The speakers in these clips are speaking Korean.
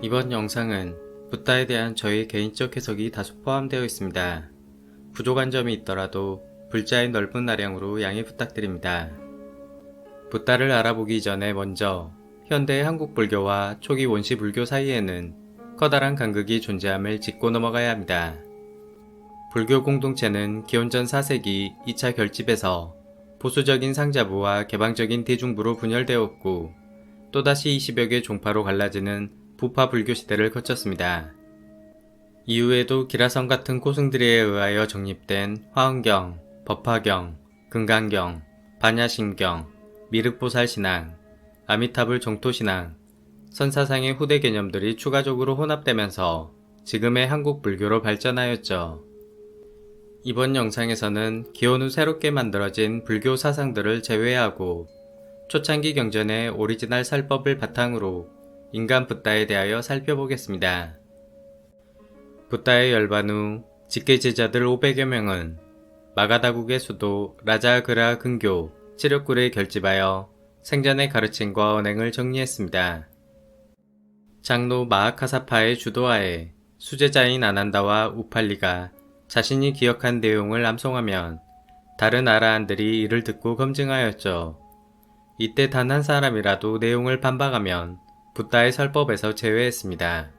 이번 영상은 붓다에 대한 저의 개인적 해석이 다소 포함되어 있습니다. 부족한 점이 있더라도 불자의 넓은 나량으로 양해 부탁드립니다. 붓다를 알아보기 전에 먼저 현대의 한국 불교와 초기 원시 불교 사이에는 커다란 간극이 존재함을 짚고 넘어가야 합니다. 불교 공동체는 기원전 4세기 2차 결집에서 보수적인 상자부와 개방적인 대중부로 분열되었고 또다시 20여 개 종파로 갈라지는 부파 불교 시대를 거쳤습니다. 이후에도 기라성 같은 고승들에 의하여 정립된 화엄경, 법화경, 금강경, 반야심경, 미륵보살신앙, 아미타불 정토신앙, 선사상의 후대 개념들이 추가적으로 혼합되면서 지금의 한국 불교로 발전하였죠. 이번 영상에서는 기원 후 새롭게 만들어진 불교 사상들을 제외하고 초창기 경전의 오리지널 살법을 바탕으로 인간 붓다에 대하여 살펴보겠습니다. 붓다의 열반 후 직계 제자들 500여 명은 마가다국의 수도 라자그라 근교 치력굴에 결집하여 생전의 가르침과 언행을 정리했습니다. 장로 마하카사파의 주도하에 수제자인 아난다와 우팔리가 자신이 기억한 내용을 암송하면 다른 아라한들이 이를 듣고 검증하였죠. 이때 단 한 사람이라도 내용을 반박하면 붓다의 설법에서 제외했습니다.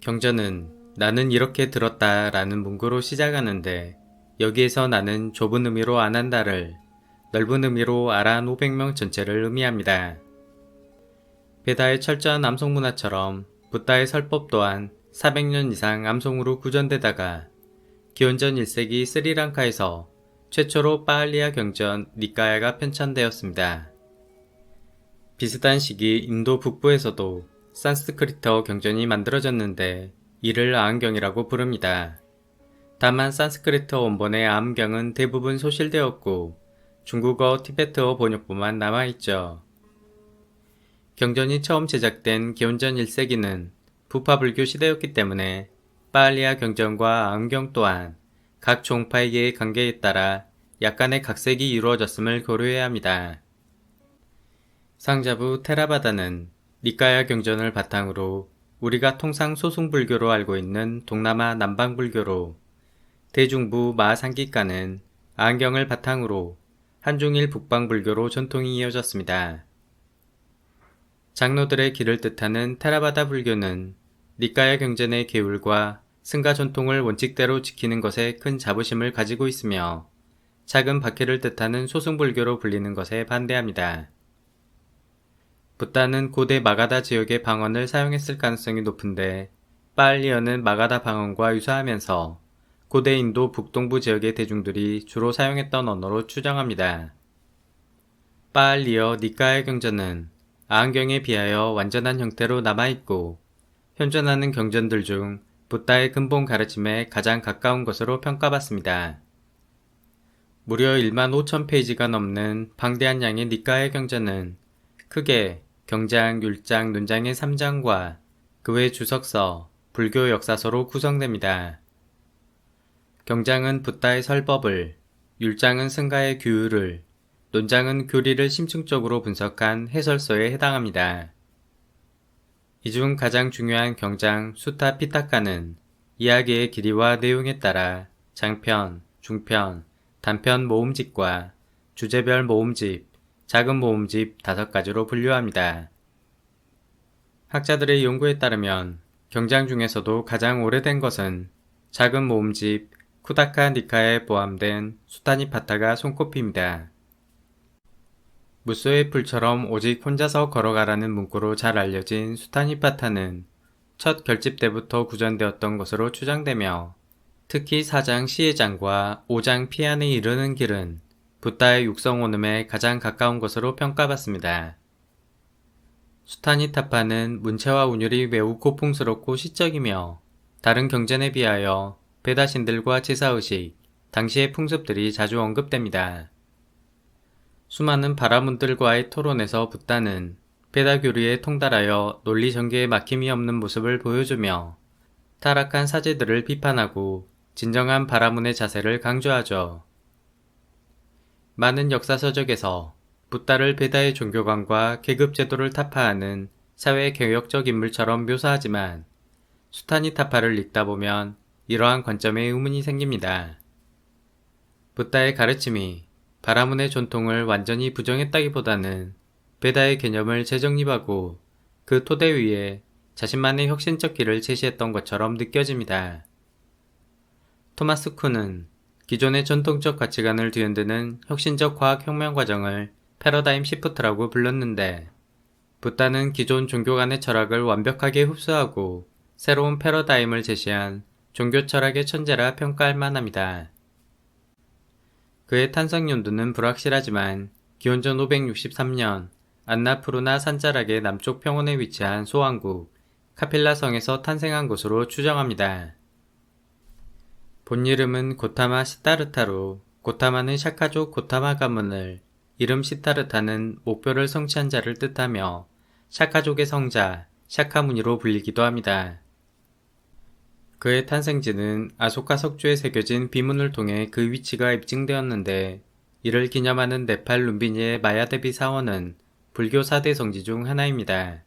경전은 나는 이렇게 들었다 라는 문구로 시작하는데 여기에서 나는 좁은 의미로 아난다를, 넓은 의미로 아라한 500명 전체를 의미합니다. 베다의 철저한 암송문화처럼 붓다의 설법 또한 400년 이상 암송으로 구전되다가 기원전 1세기 스리랑카에서 최초로 파알리아 경전 니까야가 편찬되었습니다. 비슷한 시기 인도 북부에서도 산스크리트어 경전이 만들어졌는데 이를 아음경이라고 부릅니다. 다만 산스크리트어 원본의 아음경은 대부분 소실되었고 중국어 티베트어 번역본만 남아있죠. 경전이 처음 제작된 기원전 1세기는 부파불교 시대였기 때문에 파알리아 경전과 아음경 또한 각 종파에게의 관계에 따라 약간의 각색이 이루어졌음을 고려해야 합니다. 상자부 테라바다는 니까야 경전을 바탕으로 우리가 통상 소승불교로 알고 있는 동남아 남방불교로, 대중부 마하상기가는 아음경을 바탕으로 한중일 북방불교로 전통이 이어졌습니다. 장로들의 길을 뜻하는 테라바다 불교는 니까야 경전의 계율과 승가 전통을 원칙대로 지키는 것에 큰 자부심을 가지고 있으며 작은 바퀴를 뜻하는 소승불교로 불리는 것에 반대합니다. 붓다는 고대 마가다 지역의 방언을 사용했을 가능성이 높은데 파알리어는 마가다 방언과 유사하면서 고대 인도 북동부 지역의 대중들이 주로 사용했던 언어로 추정합니다. 파알리어 니까야 경전은 아음경에 비하여 완전한 형태로 남아있고 현존하는 경전들 중 붓다의 근본 가르침에 가장 가까운 것으로 평가받습니다. 무려 1만 5천 페이지가 넘는 방대한 양의 니까야 경전은 크게 경장, 율장, 논장의 3장과 그 외 주석서, 불교 역사서로 구성됩니다. 경장은 붓다의 설법을, 율장은 승가의 규율을, 논장은 교리를 심층적으로 분석한 해설서에 해당합니다. 이 중 가장 중요한 경장 수타 피타카는 이야기의 길이와 내용에 따라 장편, 중편, 단편 모음집과 주제별 모음집, 작은 모음집 5가지로 분류합니다. 학자들의 연구에 따르면 경장 중에서도 가장 오래된 것은 작은 모음집 쿠다카 니카에 포함된 수타니파타가 손꼽힙니다. 무쏘의 풀처럼 오직 혼자서 걸어가라는 문구로 잘 알려진 수타니파타는 첫 결집 때부터 구전되었던 것으로 추정되며 특히 4장 시해장과 5장 피안에 이르는 길은 붓다의 육성원음에 가장 가까운 것으로 평가받습니다. 수타니타파는 문체와 운율이 매우 고풍스럽고 시적이며 다른 경전에 비하여 베다신들과 제사의식, 당시의 풍습들이 자주 언급됩니다. 수많은 바라문들과의 토론에서 붓다는 베다 교리에 통달하여 논리 전개에 막힘이 없는 모습을 보여주며 타락한 사제들을 비판하고 진정한 바라문의 자세를 강조하죠. 많은 역사서적에서 붓다를 베다의 종교관과 계급제도를 타파하는 사회개혁적 인물처럼 묘사하지만 수타니타파를 읽다 보면 이러한 관점에 의문이 생깁니다. 붓다의 가르침이 바라문의 전통을 완전히 부정했다기보다는 베다의 개념을 재정립하고 그 토대 위에 자신만의 혁신적 길을 제시했던 것처럼 느껴집니다. 토마스 쿤은 기존의 전통적 가치관을 뒤흔드는 혁신적 과학혁명 과정을 패러다임 시프트라고 불렀는데, 붓다는 기존 종교 간의 철학을 완벽하게 흡수하고 새로운 패러다임을 제시한 종교 철학의 천재라 평가할 만합니다. 그의 탄생 연도는 불확실하지만 기원전 563년 안나푸르나 산자락의 남쪽 평원에 위치한 소왕국 카필라 성에서 탄생한 것으로 추정합니다. 본 이름은 고타마 시타르타로, 고타마는 샤카족 고타마 가문을, 이름 시타르타는 목표를 성취한 자를 뜻하며 샤카족의 성자 샤카무니로 불리기도 합니다. 그의 탄생지는 아소카 석주에 새겨진 비문을 통해 그 위치가 입증되었는데, 이를 기념하는 네팔 룸비니의 마야데비 사원은 불교 4대 성지 중 하나입니다.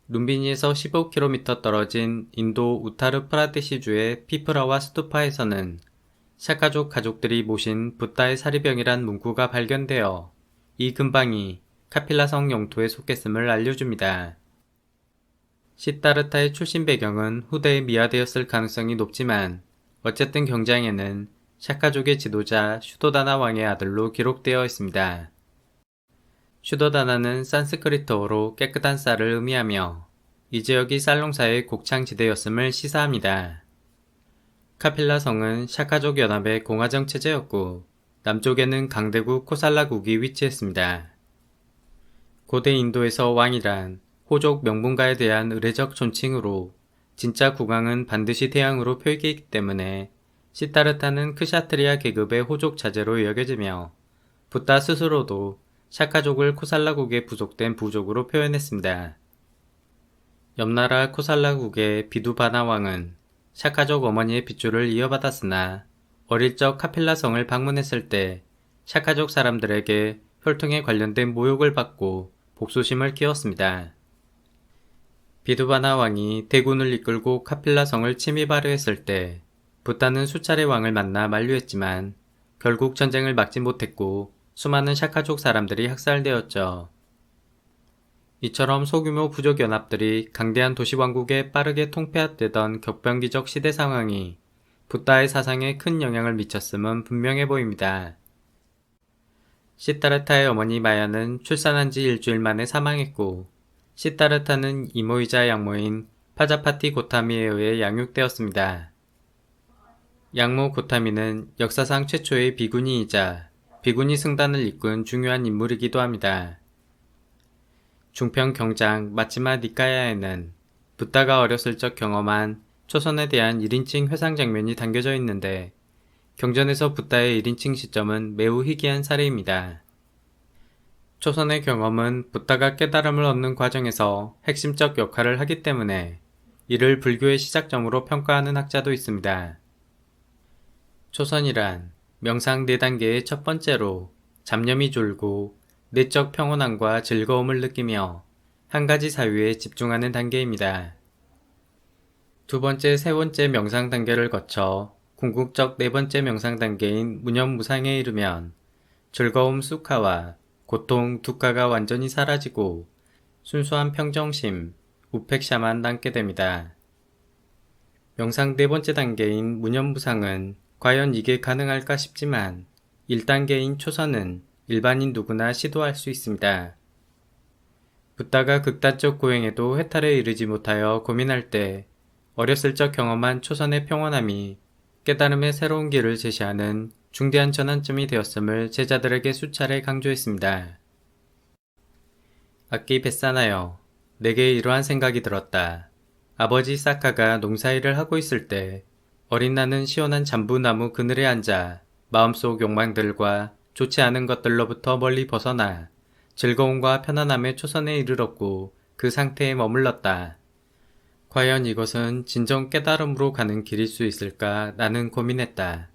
룸비니에서 15km 떨어진 인도 우타르 프라데시주의 피프라와 스투파에서는 샤카족 가족들이 모신 붓다의 사리병이란 문구가 발견되어 이 근방이 카필라성 영토에 속했음을 알려줍니다. 시타르타의 출신 배경은 후대에 미화되었을 가능성이 높지만 어쨌든 경장에는 샤카족의 지도자 슈도다나 왕의 아들로 기록되어 있습니다. 슈도다나는 산스크리트어로 깨끗한 쌀을 의미하며 이 지역이 쌀농사의 곡창지대였음을 시사합니다. 카필라 성은 샤카족 연합의 공화정 체제였고 남쪽에는 강대국 코살라국이 위치했습니다. 고대 인도에서 왕이란 호족 명분가에 대한 의례적 존칭으로 진짜 국왕은 반드시 태양으로 표기했기 때문에 시타르타는 크샤트리아 계급의 호족 자제로 여겨지며 붓다 스스로도 샤카족을 코살라국에 부속된 부족으로 표현했습니다. 옆나라 코살라국의 비두바나 왕은 샤카족 어머니의 핏줄을 이어받았으나 어릴 적 카필라 성을 방문했을 때 샤카족 사람들에게 혈통에 관련된 모욕을 받고 복수심을 키웠습니다. 비두바나 왕이 대군을 이끌고 카필라 성을 침입하려 했을 때 붓다는 수차례 왕을 만나 만류했지만 결국 전쟁을 막지 못했고 수많은 샤카족 사람들이 학살되었죠. 이처럼 소규모 부족 연합들이 강대한 도시왕국에 빠르게 통폐합되던 격변기적 시대 상황이 붓다의 사상에 큰 영향을 미쳤음은 분명해 보입니다. 시타르타의 어머니 마야는 출산한 지 일주일 만에 사망했고, 시타르타는 이모이자 양모인 파자파티 고타미에 의해 양육되었습니다. 양모 고타미는 역사상 최초의 비구니이자 비구니 승단을 이끈 중요한 인물이기도 합니다. 중평 경장 마치마 니카야에는 붓다가 어렸을 적 경험한 초선에 대한 1인칭 회상 장면이 담겨져 있는데, 경전에서 붓다의 1인칭 시점은 매우 희귀한 사례입니다. 초선의 경험은 붓다가 깨달음을 얻는 과정에서 핵심적 역할을 하기 때문에 이를 불교의 시작점으로 평가하는 학자도 있습니다. 초선이란 명상 4단계의 첫 번째로 잡념이 졸고 내적 평온함과 즐거움을 느끼며 한 가지 사유에 집중하는 단계입니다. 두 번째, 세 번째 명상 단계를 거쳐 궁극적 네 번째 명상 단계인 무념무상에 이르면 즐거움 수카와 고통 두카가 완전히 사라지고 순수한 평정심, 우펙샤만 남게 됩니다. 명상 네 번째 단계인 무념무상은 과연 이게 가능할까 싶지만 1단계인 초선은 일반인 누구나 시도할 수 있습니다. 붓다가 극단적 고행에도 해탈에 이르지 못하여 고민할 때 어렸을 적 경험한 초선의 평온함이 깨달음의 새로운 길을 제시하는 중대한 전환점이 되었음을 제자들에게 수차례 강조했습니다. 악기 베사나여, 내게 이러한 생각이 들었다. 아버지 사카가 농사일을 하고 있을 때 어린 나는 시원한 잠부나무 그늘에 앉아 마음속 욕망들과 좋지 않은 것들로부터 멀리 벗어나 즐거움과 편안함의 초선에 이르렀고 그 상태에 머물렀다. 과연 이것은 진정 깨달음으로 가는 길일 수 있을까 나는 고민했다.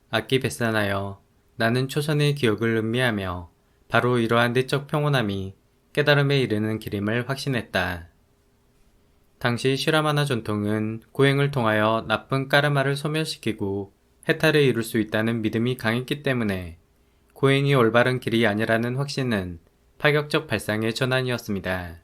악기 베사나여, 나는 초선의 기억을 음미하며 바로 이러한 내적 평온함이 깨달음에 이르는 길임을 확신했다. 당시 시라마나 전통은 고행을 통하여 나쁜 까르마를 소멸시키고 해탈에 이룰 수 있다는 믿음이 강했기 때문에 고행이 올바른 길이 아니라는 확신은 파격적 발상의 전환이었습니다.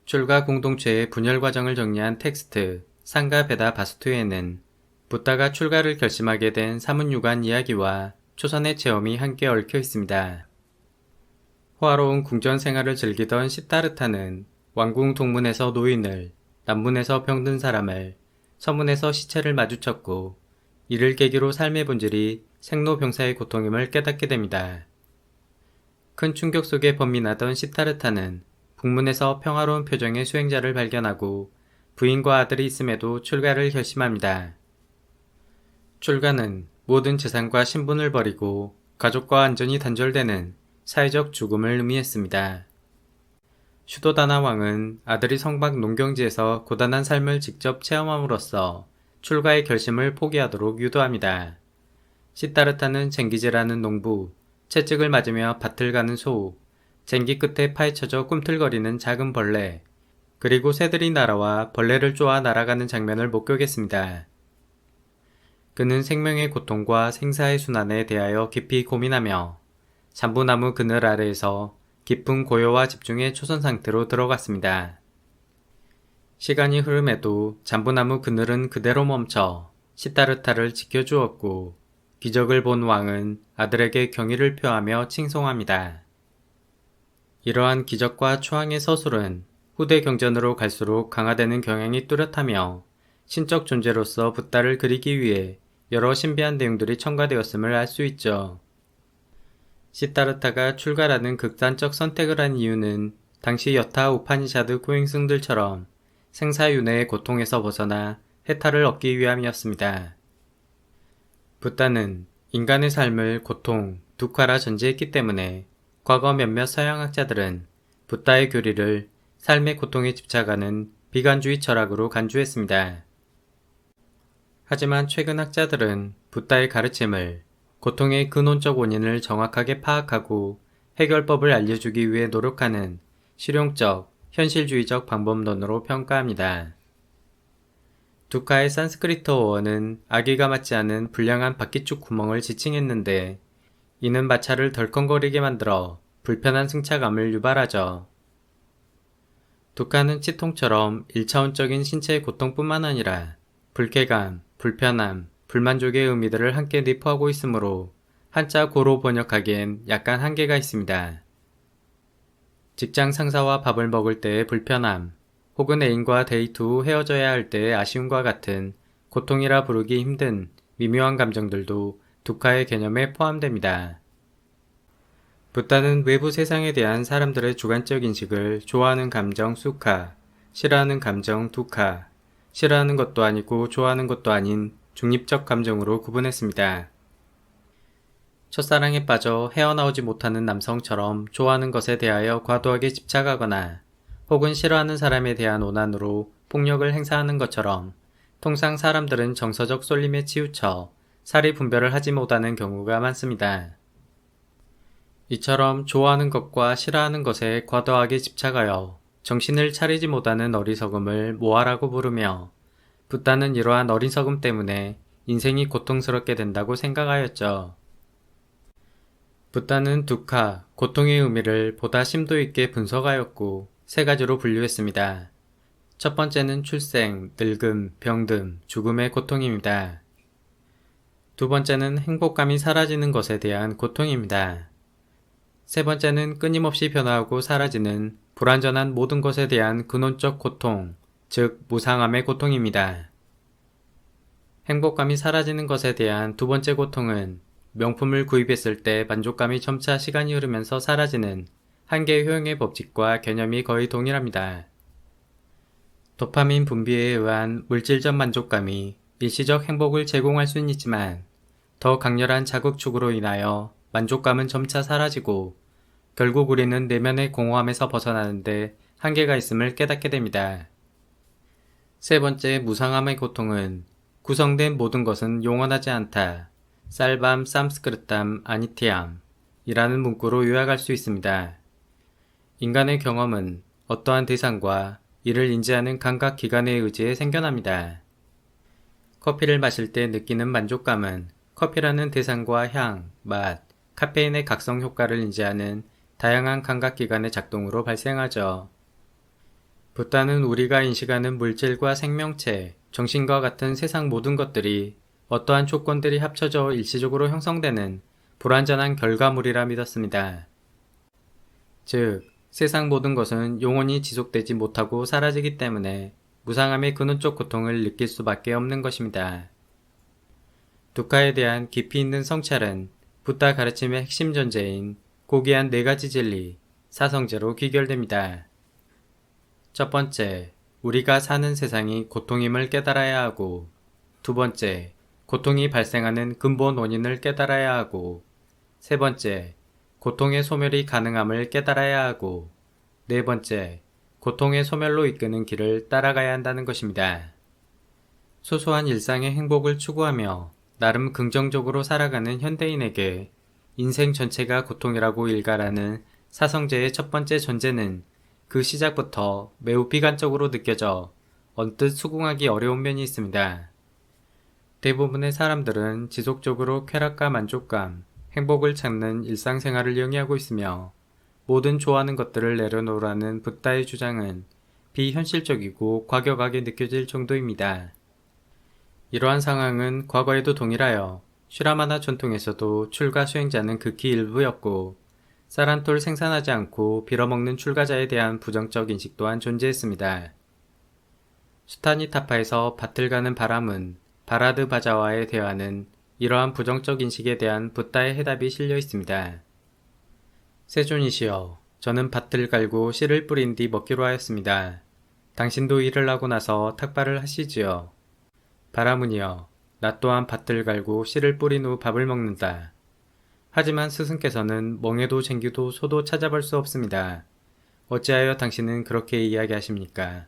출가 공동체의 분열 과정을 정리한 텍스트 상가 베다 바스투에는 붓다가 출가를 결심하게 된 사문유관 이야기와 초선의 체험이 함께 얽혀 있습니다. 호화로운 궁전 생활을 즐기던 시타르타는 왕궁 동문에서 노인을, 남문에서 병든 사람을, 서문에서 시체를 마주쳤고 이를 계기로 삶의 본질이 생로병사의 고통임을 깨닫게 됩니다. 큰 충격 속에 번민하던 시타르타는 북문에서 평화로운 표정의 수행자를 발견하고 부인과 아들이 있음에도 출가를 결심합니다. 출가는 모든 재산과 신분을 버리고 가족과 완전히 단절되는 사회적 죽음을 의미했습니다. 슈도다나 왕은 아들이 성박 농경지에서 고단한 삶을 직접 체험함으로써 출가의 결심을 포기하도록 유도합니다. 시타르타는 쟁기제라는 농부, 채찍을 맞으며 밭을 가는 소, 쟁기 끝에 파헤쳐져 꿈틀거리는 작은 벌레, 그리고 새들이 날아와 벌레를 쪼아 날아가는 장면을 목격했습니다. 그는 생명의 고통과 생사의 순환에 대하여 깊이 고민하며 잠부나무 그늘 아래에서 깊은 고요와 집중의 초선 상태로 들어갔습니다. 시간이 흐름에도 잠부나무 그늘은 그대로 멈춰 시타르타를 지켜주었고 기적을 본 왕은 아들에게 경의를 표하며 칭송합니다. 이러한 기적과 추앙의 서술은 후대 경전으로 갈수록 강화되는 경향이 뚜렷하며 신적 존재로서 붓다를 그리기 위해 여러 신비한 내용들이 첨가되었음을 알 수 있죠. 시타르타가 출가라는 극단적 선택을 한 이유는 당시 여타 우파니샤드 고행승들처럼 생사윤회의 고통에서 벗어나 해탈을 얻기 위함이었습니다. 붓다는 인간의 삶을 고통, 두카라 전제했기 때문에 과거 몇몇 서양학자들은 붓다의 교리를 삶의 고통에 집착하는 비관주의 철학으로 간주했습니다. 하지만 최근 학자들은 붓다의 가르침을 고통의 근원적 원인을 정확하게 파악하고 해결법을 알려주기 위해 노력하는 실용적, 현실주의적 방법론으로 평가합니다. 두카의 산스크리트어원은 아기가 맞지 않은 불량한 바퀴축 구멍을 지칭했는데 이는 마차를 덜컹거리게 만들어 불편한 승차감을 유발하죠. 두카는 치통처럼 1차원적인 신체의 고통뿐만 아니라 불쾌감, 불편함, 불만족의 의미들을 함께 내포하고 있으므로 한자 고로 번역하기엔 약간 한계가 있습니다. 직장 상사와 밥을 먹을 때의 불편함, 혹은 애인과 데이트 후 헤어져야 할 때의 아쉬움과 같은 고통이라 부르기 힘든 미묘한 감정들도 두카의 개념에 포함됩니다. 붓다는 외부 세상에 대한 사람들의 주관적 인식을 좋아하는 감정 수카, 싫어하는 감정 두카, 싫어하는 것도 아니고 좋아하는 것도 아닌 중립적 감정으로 구분했습니다. 첫사랑에 빠져 헤어나오지 못하는 남성처럼 좋아하는 것에 대하여 과도하게 집착하거나 혹은 싫어하는 사람에 대한 오난으로 폭력을 행사하는 것처럼 통상 사람들은 정서적 쏠림에 치우쳐 사리 분별을 하지 못하는 경우가 많습니다. 이처럼 좋아하는 것과 싫어하는 것에 과도하게 집착하여 정신을 차리지 못하는 어리석음을 모하라고 부르며 붓다는 이러한 어리석음 때문에 인생이 고통스럽게 된다고 생각하였죠. 붓다는 두카, 고통의 의미를 보다 심도 있게 분석하였고 세 가지로 분류했습니다. 첫 번째는 출생, 늙음, 병듦, 죽음의 고통입니다. 두 번째는 행복감이 사라지는 것에 대한 고통입니다. 세 번째는 끊임없이 변화하고 사라지는 불완전한 모든 것에 대한 근원적 고통, 즉 무상함의 고통입니다. 행복감이 사라지는 것에 대한 두 번째 고통은 명품을 구입했을 때 만족감이 점차 시간이 흐르면서 사라지는 한계의 효용의 법칙과 개념이 거의 동일합니다. 도파민 분비에 의한 물질적 만족감이 일시적 행복을 제공할 수는 있지만 더 강렬한 자극축으로 인하여 만족감은 점차 사라지고 결국 우리는 내면의 공허함에서 벗어나는데 한계가 있음을 깨닫게 됩니다. 세 번째 무상함의 고통은 구성된 모든 것은 영원하지 않다. 쌀밤 삼스크르탐 아니티암 이라는 문구로 요약할 수 있습니다. 인간의 경험은 어떠한 대상과 이를 인지하는 감각 기관에 의지해 생겨납니다. 커피를 마실 때 느끼는 만족감은 커피라는 대상과 향, 맛, 카페인의 각성 효과를 인지하는 다양한 감각 기관의 작동으로 발생하죠. 붓다는 우리가 인식하는 물질과 생명체, 정신과 같은 세상 모든 것들이 어떠한 조건들이 합쳐져 일시적으로 형성되는 불완전한 결과물이라 믿었습니다. 즉, 세상 모든 것은 영원히 지속되지 못하고 사라지기 때문에 무상함의 근원적 고통을 느낄 수밖에 없는 것입니다. 두카에 대한 깊이 있는 성찰은 붓다 가르침의 핵심 전제인 고귀한 4가지 진리, 사성제로 귀결됩니다. 첫 번째, 우리가 사는 세상이 고통임을 깨달아야 하고, 두 번째, 고통이 발생하는 근본 원인을 깨달아야 하고, 세 번째, 고통의 소멸이 가능함을 깨달아야 하고, 네 번째, 고통의 소멸로 이끄는 길을 따라가야 한다는 것입니다. 소소한 일상의 행복을 추구하며 나름 긍정적으로 살아가는 현대인에게 인생 전체가 고통이라고 일갈하는 사성제의 첫 번째 전제는 그 시작부터 매우 비관적으로 느껴져 언뜻 수긍하기 어려운 면이 있습니다. 대부분의 사람들은 지속적으로 쾌락과 만족감, 행복을 찾는 일상생활을 영위하고 있으며 모든 좋아하는 것들을 내려놓으라는 붓다의 주장은 비현실적이고 과격하게 느껴질 정도입니다. 이러한 상황은 과거에도 동일하여 슈라마나 전통에서도 출가 수행자는 극히 일부였고 쌀한톨 생산하지 않고 빌어먹는 출가자에 대한 부정적 인식 또한 존재했습니다. 수타니타파에서 밭을 가는 바람은 바라드 바자와의 대화는 이러한 부정적 인식에 대한 붓다의 해답이 실려 있습니다. 세존이시여, 저는 밭을 갈고 씨를 뿌린 뒤 먹기로 하였습니다. 당신도 일을 하고 나서 탁발을 하시지요. 바라문이여, 나 또한 밭을 갈고 씨를 뿌린 후 밥을 먹는다. 하지만 스승께서는 멍에도 쟁기도 소도 찾아볼 수 없습니다. 어찌하여 당신은 그렇게 이야기하십니까?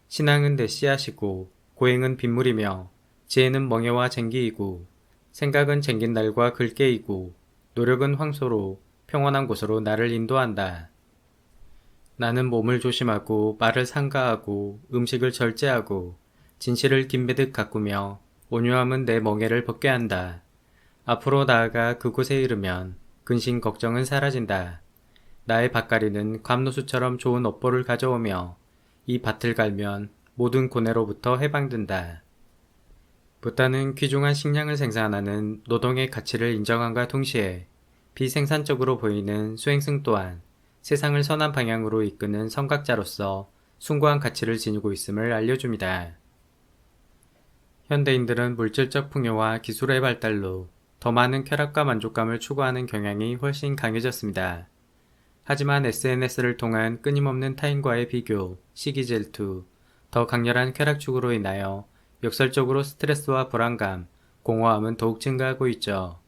신앙은 내 씨앗이고 고행은 빗물이며 지혜는 멍에와 쟁기이고 생각은 쟁긴 날과 글깨이고 노력은 황소로 평온한 곳으로 나를 인도한다. 나는 몸을 조심하고 말을 삼가하고 음식을 절제하고 진실을 김배듯 가꾸며 온유함은 내 멍에를 벗게 한다. 앞으로 나아가 그곳에 이르면 근심 걱정은 사라진다. 나의 밭가리는 감노수처럼 좋은 업보를 가져오며 이 밭을 갈면 모든 고뇌로부터 해방된다. 붓다는 귀중한 식량을 생산하는 노동의 가치를 인정함과 동시에 비생산적으로 보이는 수행승 또한 세상을 선한 방향으로 이끄는 선각자로서 숭고한 가치를 지니고 있음을 알려줍니다. 현대인들은 물질적 풍요와 기술의 발달로 더 많은 쾌락과 만족감을 추구하는 경향이 훨씬 강해졌습니다. 하지만 SNS를 통한 끊임없는 타인과의 비교, 시기 질투, 더 강렬한 쾌락 추구로 인하여 역설적으로 스트레스와 불안감, 공허함은 더욱 증가하고 있죠.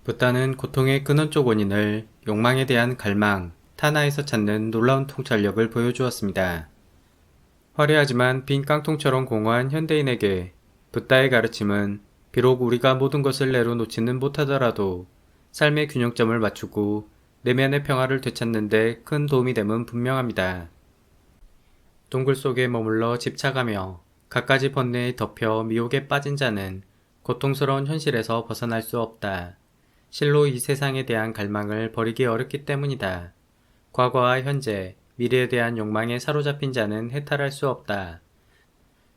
붓다는 고통의 근원적 원인을 욕망에 대한 갈망, 타나에서 찾는 놀라운 통찰력을 보여주었습니다. 화려하지만 빈 깡통처럼 공허한 현대인에게 붓다의 가르침은 비록 우리가 모든 것을 내려놓지는 못하더라도 삶의 균형점을 맞추고 내면의 평화를 되찾는 데 큰 도움이 됨은 분명합니다. 동굴 속에 머물러 집착하며 갖가지 번뇌에 덮여 미혹에 빠진 자는 고통스러운 현실에서 벗어날 수 없다. 실로 이 세상에 대한 갈망을 버리기 어렵기 때문이다. 과거와 현재, 미래에 대한 욕망에 사로잡힌 자는 해탈할 수 없다.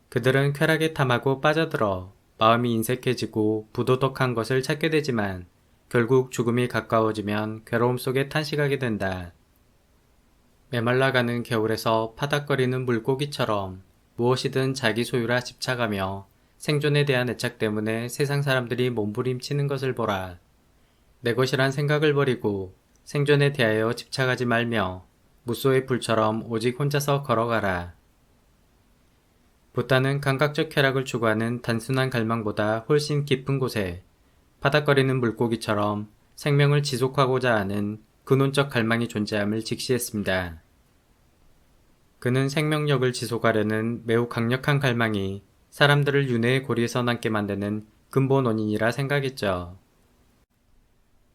그들은 쾌락에 탐하고 빠져들어 마음이 인색해지고 부도덕한 것을 찾게 되지만 결국 죽음이 가까워지면 괴로움 속에 탄식하게 된다. 메말라가는 겨울에서 파닥거리는 물고기처럼 무엇이든 자기 소유라 집착하며 생존에 대한 애착 때문에 세상 사람들이 몸부림치는 것을 보라. 내 것이란 생각을 버리고 생존에 대하여 집착하지 말며 무소의 불처럼 오직 혼자서 걸어가라. 붓다는 감각적 쾌락을 추구하는 단순한 갈망보다 훨씬 깊은 곳에 바닥거리는 물고기처럼 생명을 지속하고자 하는 근원적 갈망이 존재함을 직시했습니다. 그는 생명력을 지속하려는 매우 강력한 갈망이 사람들을 윤회의 고리에서 남게 만드는 근본 원인이라 생각했죠.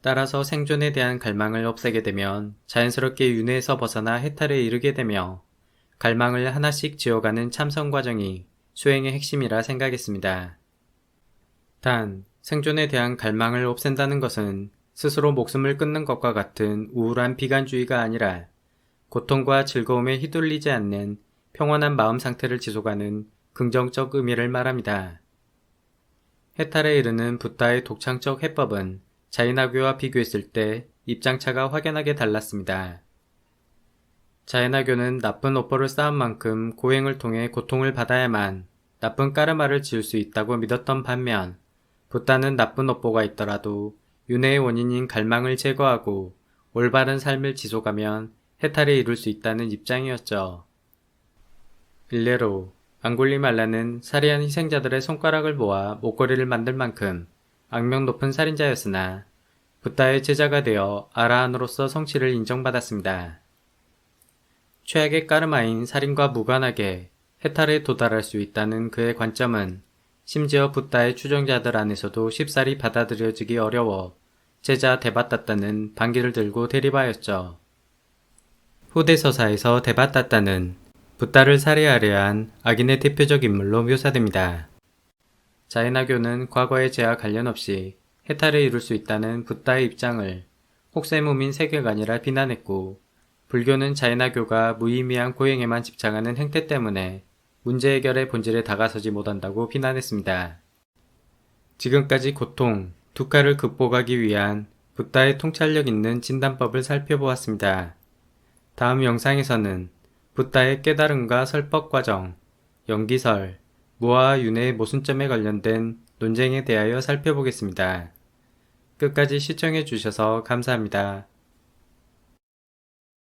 따라서 생존에 대한 갈망을 없애게 되면 자연스럽게 윤회에서 벗어나 해탈에 이르게 되며 갈망을 하나씩 지어가는 참선 과정이 수행의 핵심이라 생각했습니다. 단, 생존에 대한 갈망을 없앤다는 것은 스스로 목숨을 끊는 것과 같은 우울한 비관주의가 아니라 고통과 즐거움에 휘둘리지 않는 평온한 마음 상태를 지속하는 긍정적 의미를 말합니다. 해탈에 이르는 붓다의 독창적 해법은 자인화교와 비교했을 때 입장차가 확연하게 달랐습니다. 자인화교는 나쁜 업보를 쌓은 만큼 고행을 통해 고통을 받아야만 나쁜 까르마를 지을 수 있다고 믿었던 반면, 붓다는 나쁜 업보가 있더라도 윤회의 원인인 갈망을 제거하고 올바른 삶을 지속하면 해탈에 이룰 수 있다는 입장이었죠. 일례로 앙굴리말라는 살해한 희생자들의 손가락을 모아 목걸이를 만들 만큼 악명 높은 살인자였으나 붓다의 제자가 되어 아라한으로서 성취를 인정받았습니다. 최악의 까르마인 살인과 무관하게 해탈에 도달할 수 있다는 그의 관점은 심지어 붓다의 추종자들 안에서도 쉽사리 받아들여지기 어려워 제자 데바따따는 반기를 들고 대립하였죠. 후대 서사에서 데바따따는 붓다를 살해하려 한 악인의 대표적 인물로 묘사됩니다. 자인화교는 과거의 죄와 관련 없이 해탈에 이룰 수 있다는 붓다의 입장을 혹세무민 세계관이라 비난했고, 불교는 자인화교가 무의미한 고행에만 집착하는 행태 때문에 문제 해결의 본질에 다가서지 못한다고 비난했습니다. 지금까지 고통, 두카를 극복하기 위한 붓다의 통찰력 있는 진단법을 살펴보았습니다. 다음 영상에서는 붓다의 깨달음과 설법 과정, 연기설, 무아와 윤회의 모순점에 관련된 논쟁에 대하여 살펴보겠습니다. 끝까지 시청해 주셔서 감사합니다.